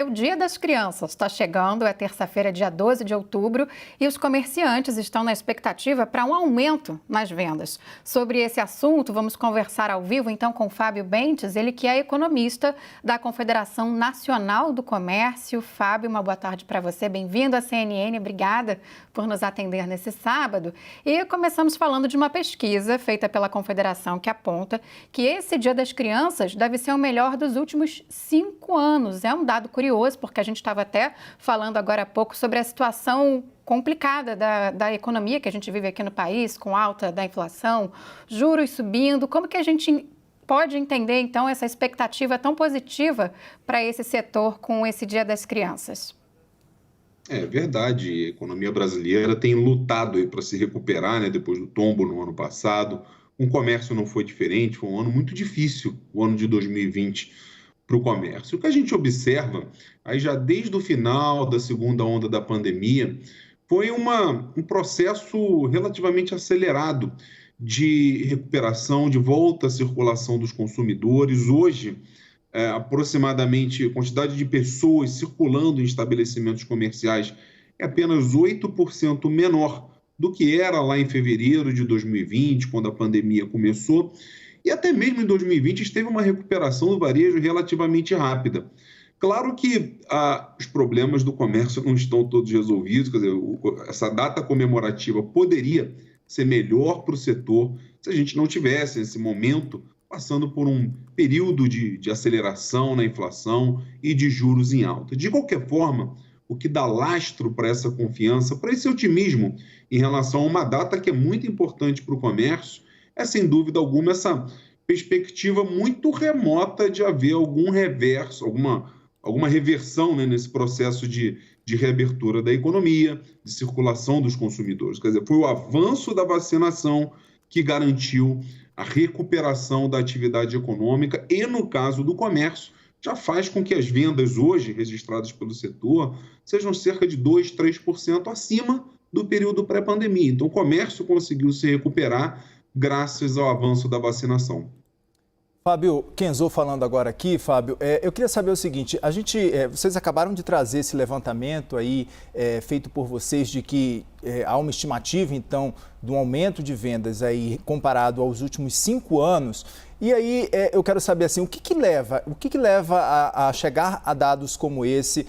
O Dia das Crianças está chegando, é terça-feira, dia 12 de outubro, e os comerciantes estão na expectativa para um aumento nas vendas. Sobre esse assunto, vamos conversar ao vivo então com o Fábio Bentes, ele que é economista da Confederação Nacional do Comércio. Fábio, uma boa tarde para você, bem-vindo à CNN, obrigada por nos atender nesse sábado. E começamos falando de uma pesquisa feita pela Confederação que aponta que esse Dia das Crianças deve ser o melhor dos últimos 5 anos. É um dado curioso, porque a gente estava até falando agora há pouco sobre a situação complicada da economia que a gente vive aqui no país, com alta da inflação, juros subindo. Como que a gente pode entender, então, essa expectativa tão positiva para esse setor com esse Dia das Crianças? É verdade, a economia brasileira tem lutado para se recuperar, né, depois do tombo no ano passado. O comércio não foi diferente, foi um ano muito difícil, o ano de 2020 para o comércio. O que a gente observa, aí já desde o final da segunda onda da pandemia, foi um processo relativamente acelerado de recuperação, de volta à circulação dos consumidores. Hoje, aproximadamente a quantidade de pessoas circulando em estabelecimentos comerciais é apenas 8% menor do que era lá em fevereiro de 2020, quando a pandemia começou. E até mesmo em 2020 esteve uma recuperação do varejo relativamente rápida. Claro que os problemas do comércio não estão todos resolvidos, quer dizer, essa data comemorativa poderia ser melhor para o setor se a gente não tivesse, nesse momento, passando por um período de aceleração na inflação e de juros em alta. De qualquer forma, o que dá lastro para essa confiança, para esse otimismo em relação a uma data que é muito importante para o comércio, é, sem dúvida alguma, essa perspectiva muito remota de haver algum reverso, alguma reversão, né, nesse processo de reabertura da economia, de circulação dos consumidores. Quer dizer, foi o avanço da vacinação que garantiu a recuperação da atividade econômica e, no caso do comércio, já faz com que as vendas hoje registradas pelo setor sejam cerca de 2, 3% acima do período pré-pandemia. Então, o comércio conseguiu se recuperar graças ao avanço da vacinação. Fábio Kenzô falando agora aqui, Fábio, eu queria saber o seguinte, vocês acabaram de trazer esse levantamento aí feito por vocês de que há uma estimativa, então, de um aumento de vendas aí comparado aos últimos 5 anos. E aí eu quero saber assim, o que leva a chegar a dados como esse?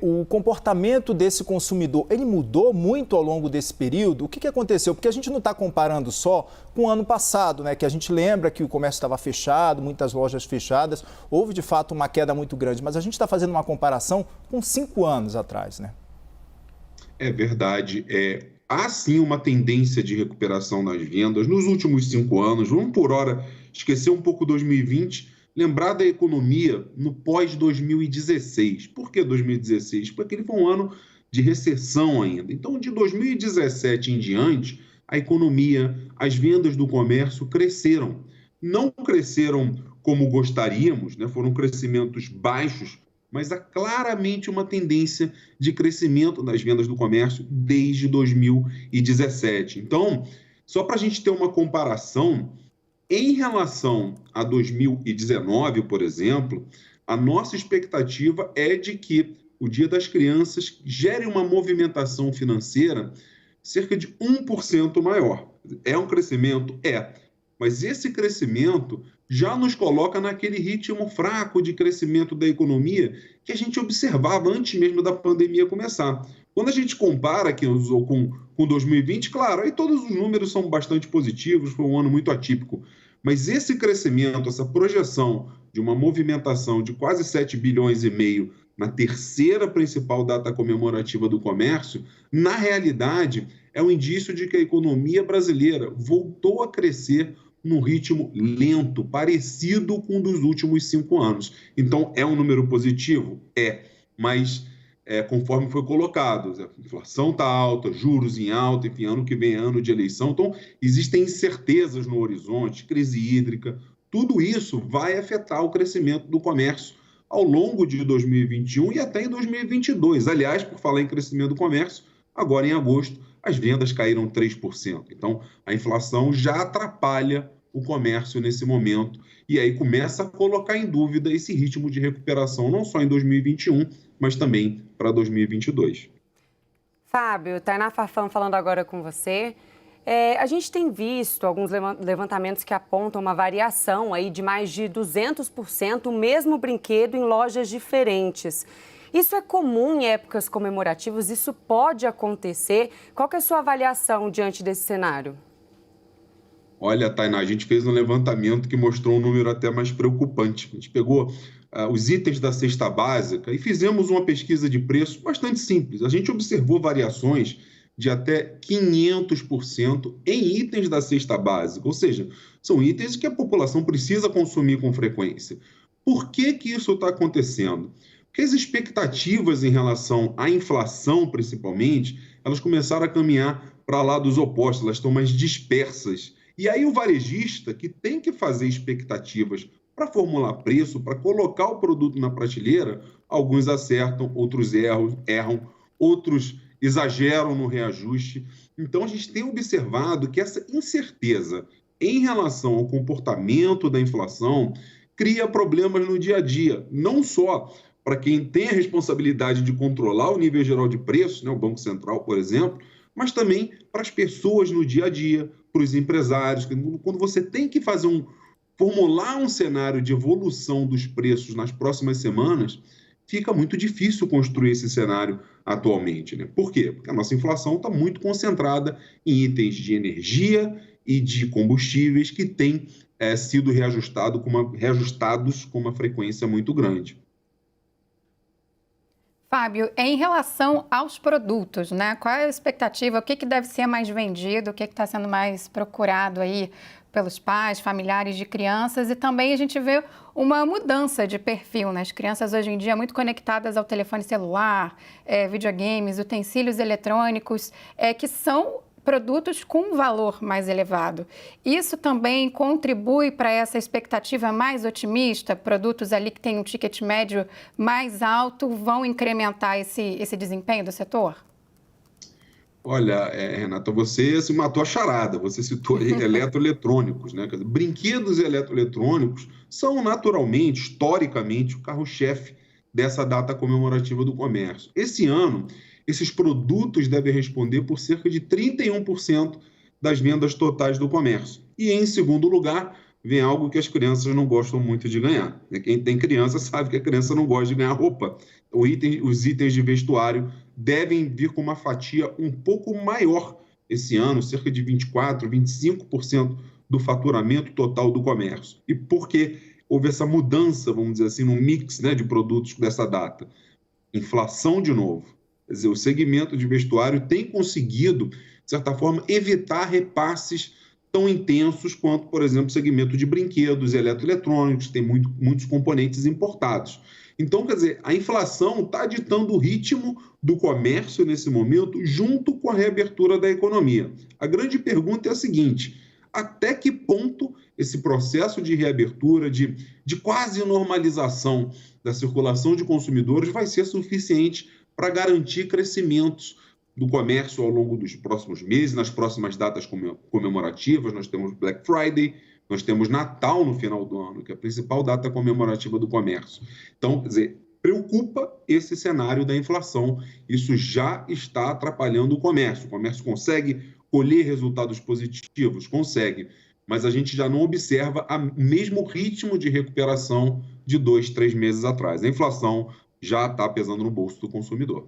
O comportamento desse consumidor, ele mudou muito ao longo desse período? O que aconteceu? Porque a gente não está comparando só com o ano passado, né? Que a gente lembra que o comércio estava fechado, muitas lojas fechadas, houve de fato uma queda muito grande, mas a gente está fazendo uma comparação com 5 anos atrás, né? É verdade. Há sim uma tendência de recuperação nas vendas nos últimos 5 anos. Vamos, por hora, esquecer um pouco 2020, lembrar da economia no pós-2016. Por que 2016? Porque ele foi um ano de recessão ainda. Então, de 2017 em diante, a economia, as vendas do comércio cresceram. Não cresceram como gostaríamos, né? Foram crescimentos baixos, mas há claramente uma tendência de crescimento das vendas do comércio desde 2017. Então, só para a gente ter uma comparação, em relação a 2019, por exemplo, a nossa expectativa é de que o Dia das Crianças gere uma movimentação financeira cerca de 1% maior. É um crescimento? É. Mas esse crescimento já nos coloca naquele ritmo fraco de crescimento da economia que a gente observava antes mesmo da pandemia começar. Quando a gente compara aqui com 2020, claro, aí todos os números são bastante positivos, foi um ano muito atípico. Mas esse crescimento, essa projeção de uma movimentação de quase 7 bilhões e meio na terceira principal data comemorativa do comércio, na realidade, é um indício de que a economia brasileira voltou a crescer num ritmo lento, parecido com o dos últimos 5 anos. Então, é um número positivo? Mas conforme foi colocado, a inflação está alta, juros em alta, enfim, ano que vem é ano de eleição, então existem incertezas no horizonte, crise hídrica, tudo isso vai afetar o crescimento do comércio ao longo de 2021 e até em 2022. Aliás, por falar em crescimento do comércio, agora em agosto, as vendas caíram 3%. Então, a inflação já atrapalha o comércio nesse momento e aí começa a colocar em dúvida esse ritmo de recuperação, não só em 2021, mas também para 2022. Fábio, Tainá Farfan falando agora com você. A gente tem visto alguns levantamentos que apontam uma variação aí de mais de 200%, o mesmo brinquedo em lojas diferentes. Isso é comum em épocas comemorativas? Isso pode acontecer? Qual que é a sua avaliação diante desse cenário? Olha, Tainá, a gente fez um levantamento que mostrou um número até mais preocupante. A gente pegou os itens da cesta básica e fizemos uma pesquisa de preço bastante simples. A gente observou variações de até 500% em itens da cesta básica, ou seja, são itens que a população precisa consumir com frequência. Por que que isso está acontecendo? Porque as expectativas em relação à inflação, principalmente, elas começaram a caminhar para lados opostos, elas estão mais dispersas. E aí o varejista, que tem que fazer expectativas para formular preço, para colocar o produto na prateleira, alguns acertam, outros erram, outros exageram no reajuste. Então, a gente tem observado que essa incerteza em relação ao comportamento da inflação cria problemas no dia a dia, não só para quem tem a responsabilidade de controlar o nível geral de preços, né, o Banco Central, por exemplo, mas também para as pessoas no dia a dia, para os empresários. Quando você tem que formular um cenário de evolução dos preços nas próximas semanas, fica muito difícil construir esse cenário atualmente, né? Por quê? Porque a nossa inflação está muito concentrada em itens de energia e de combustíveis que têm sido reajustados com uma frequência muito grande. Fábio, em relação aos produtos, né? Qual é a expectativa? O que deve ser mais vendido? O que está sendo mais procurado aí pelos pais, familiares de crianças? E também a gente vê uma mudança de perfil, né? As crianças hoje em dia muito conectadas ao telefone celular, videogames, utensílios eletrônicos, que são produtos com valor mais elevado. Isso também contribui para essa expectativa mais otimista? Produtos ali que têm um ticket médio mais alto vão incrementar esse desempenho do setor? Olha, Renata, você se matou a charada, você citou eletroeletrônicos, né? Quer dizer, brinquedos e eletroeletrônicos são naturalmente, historicamente, o carro-chefe dessa data comemorativa do comércio. Esse ano, esses produtos devem responder por cerca de 31% das vendas totais do comércio. E, em segundo lugar, vem algo que as crianças não gostam muito de ganhar. Quem tem criança sabe que a criança não gosta de ganhar roupa. Os itens de vestuário devem vir com uma fatia um pouco maior esse ano, cerca de 24%, 25% do faturamento total do comércio. E por que houve essa mudança, vamos dizer assim, no mix, né, de produtos dessa data? Inflação de novo. Quer dizer, o segmento de vestuário tem conseguido, de certa forma, evitar repasses tão intensos quanto, por exemplo, o segmento de brinquedos e eletroeletrônicos, que tem muitos componentes importados. Então, quer dizer, a inflação está ditando o ritmo do comércio nesse momento, junto com a reabertura da economia. A grande pergunta é a seguinte: até que ponto esse processo de reabertura, de quase normalização da circulação de consumidores vai ser suficiente para garantir crescimentos do comércio ao longo dos próximos meses, nas próximas datas comemorativas? Nós temos Black Friday, nós temos Natal no final do ano, que é a principal data comemorativa do comércio. Então, quer dizer, preocupa esse cenário da inflação. Isso já está atrapalhando o comércio. O comércio consegue colher resultados positivos? Consegue, mas a gente já não observa o mesmo ritmo de recuperação de 2, 3 meses atrás. A inflação já está pesando no bolso do consumidor.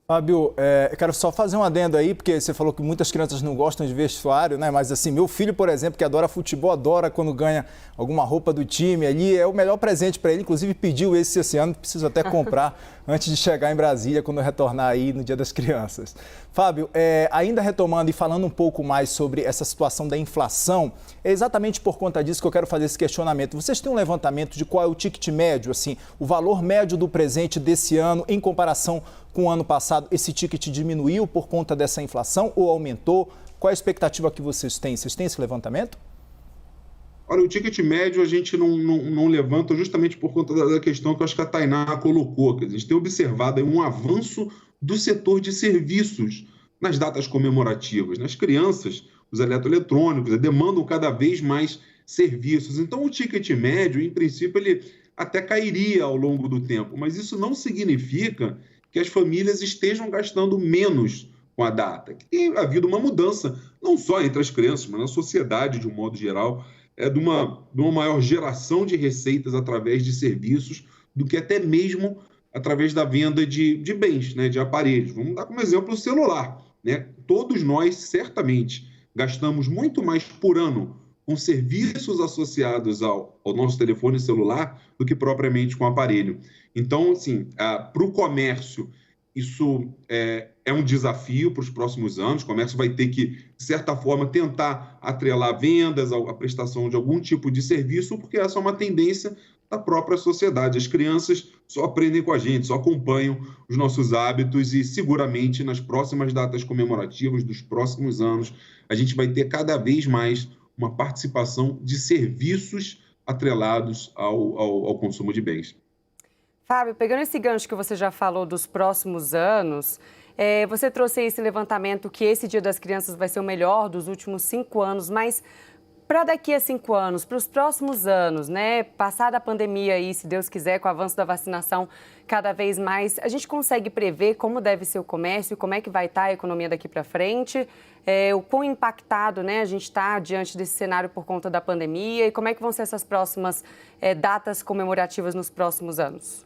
Fábio, eu quero só fazer um adendo aí, porque você falou que muitas crianças não gostam de vestuário, né? Mas assim, meu filho, por exemplo, que adora futebol, adora quando ganha alguma roupa do time ali, é o melhor presente para ele, inclusive pediu esse ano, preciso até comprar antes de chegar em Brasília, quando eu retornar aí no Dia das Crianças. Fábio, ainda retomando e falando um pouco mais sobre essa situação da inflação, é exatamente por conta disso que eu quero fazer esse questionamento. Vocês têm um levantamento de qual é o ticket médio, assim, o valor médio do presente desse ano em comparação com o ano passado? Esse ticket diminuiu por conta dessa inflação ou aumentou? Qual é a expectativa que vocês têm? Vocês têm esse levantamento? Olha, o ticket médio a gente não levanta justamente por conta da questão que eu acho que a Tainá colocou. A gente tem observado um avanço do setor de serviços nas datas comemorativas. As crianças, os eletroeletrônicos, demandam cada vez mais serviços. Então, o ticket médio, em princípio, ele até cairia ao longo do tempo, mas isso não significa que as famílias estejam gastando menos com a data. Que tem havido uma mudança, não só entre as crianças, mas na sociedade de um modo geral, de uma maior geração de receitas através de serviços do que até mesmo através da venda de bens, né, de aparelhos. Vamos dar como exemplo o celular, né? Todos nós, certamente, gastamos muito mais por ano com serviços associados ao nosso telefone celular do que propriamente com o aparelho. Então, assim, para o comércio, isso é um desafio para os próximos anos. O comércio vai ter que, de certa forma, tentar atrelar vendas, a prestação de algum tipo de serviço, porque essa é uma tendência da própria sociedade. As crianças só aprendem com a gente, só acompanham os nossos hábitos e, seguramente, nas próximas datas comemorativas dos próximos anos, a gente vai ter cada vez mais uma participação de serviços atrelados ao consumo de bens. Fábio, pegando esse gancho que você já falou dos próximos anos, você trouxe aí esse levantamento que esse Dia das Crianças vai ser o melhor dos últimos 5 anos, mas para daqui a 5 anos, para os próximos anos, né, passada a pandemia aí, se Deus quiser, com o avanço da vacinação cada vez mais, a gente consegue prever como deve ser o comércio, como é que vai estar a economia daqui para frente, o quão impactado, né, a gente está diante desse cenário por conta da pandemia e como é que vão ser essas próximas datas comemorativas nos próximos anos?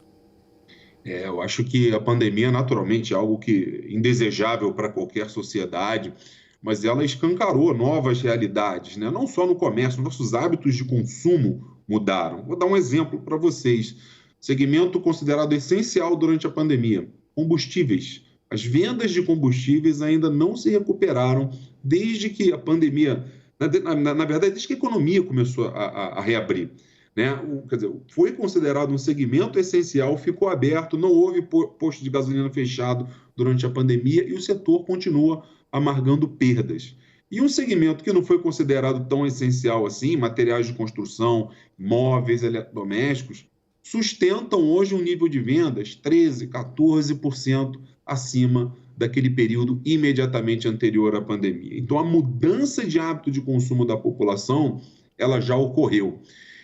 Eu acho que a pandemia, naturalmente, é algo indesejável para qualquer sociedade, mas ela escancarou novas realidades, né? Não só no comércio, nossos hábitos de consumo mudaram. Vou dar um exemplo para vocês. Segmento considerado essencial durante a pandemia, combustíveis. As vendas de combustíveis ainda não se recuperaram desde que a pandemia, na verdade, desde que a economia começou a reabrir. Né? Quer dizer, foi considerado um segmento essencial, ficou aberto, não houve posto de gasolina fechado durante a pandemia e o setor continua amargando perdas. E um segmento que não foi considerado tão essencial assim, materiais de construção, móveis, eletrodomésticos, sustentam hoje um nível de vendas 13%, 14% acima daquele período imediatamente anterior à pandemia. Então, a mudança de hábito de consumo da população, ela já ocorreu.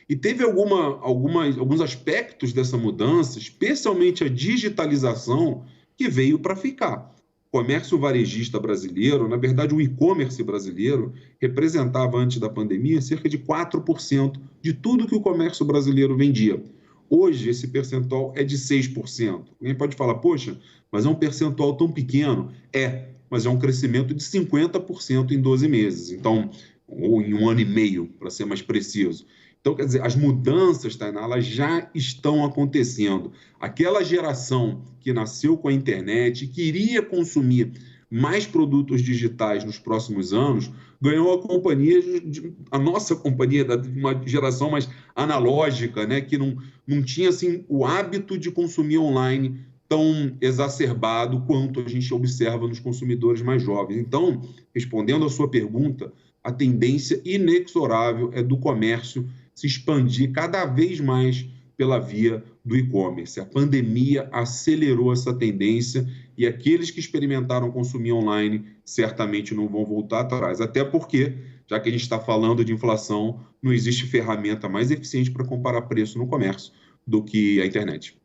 E teve alguns aspectos dessa mudança, especialmente a digitalização, que veio para ficar. O comércio varejista brasileiro, na verdade o e-commerce brasileiro, representava antes da pandemia cerca de 4% de tudo que o comércio brasileiro vendia. Hoje esse percentual é de 6%. Alguém pode falar, poxa, mas é um percentual tão pequeno. Mas é um crescimento de 50% em 12 meses. Então, ou em 1 ano e meio, para ser mais preciso. Então, quer dizer, as mudanças, Tainá, elas já estão acontecendo. Aquela geração que nasceu com a internet e queria consumir mais produtos digitais nos próximos anos, ganhou a nossa companhia, uma geração mais analógica, né, que não tinha assim, o hábito de consumir online tão exacerbado quanto a gente observa nos consumidores mais jovens. Então, respondendo à sua pergunta, a tendência inexorável é do comércio se expandir cada vez mais pela via do e-commerce. A pandemia acelerou essa tendência e aqueles que experimentaram consumir online certamente não vão voltar atrás. Até porque, já que a gente está falando de inflação, não existe ferramenta mais eficiente para comparar preço no comércio do que a internet.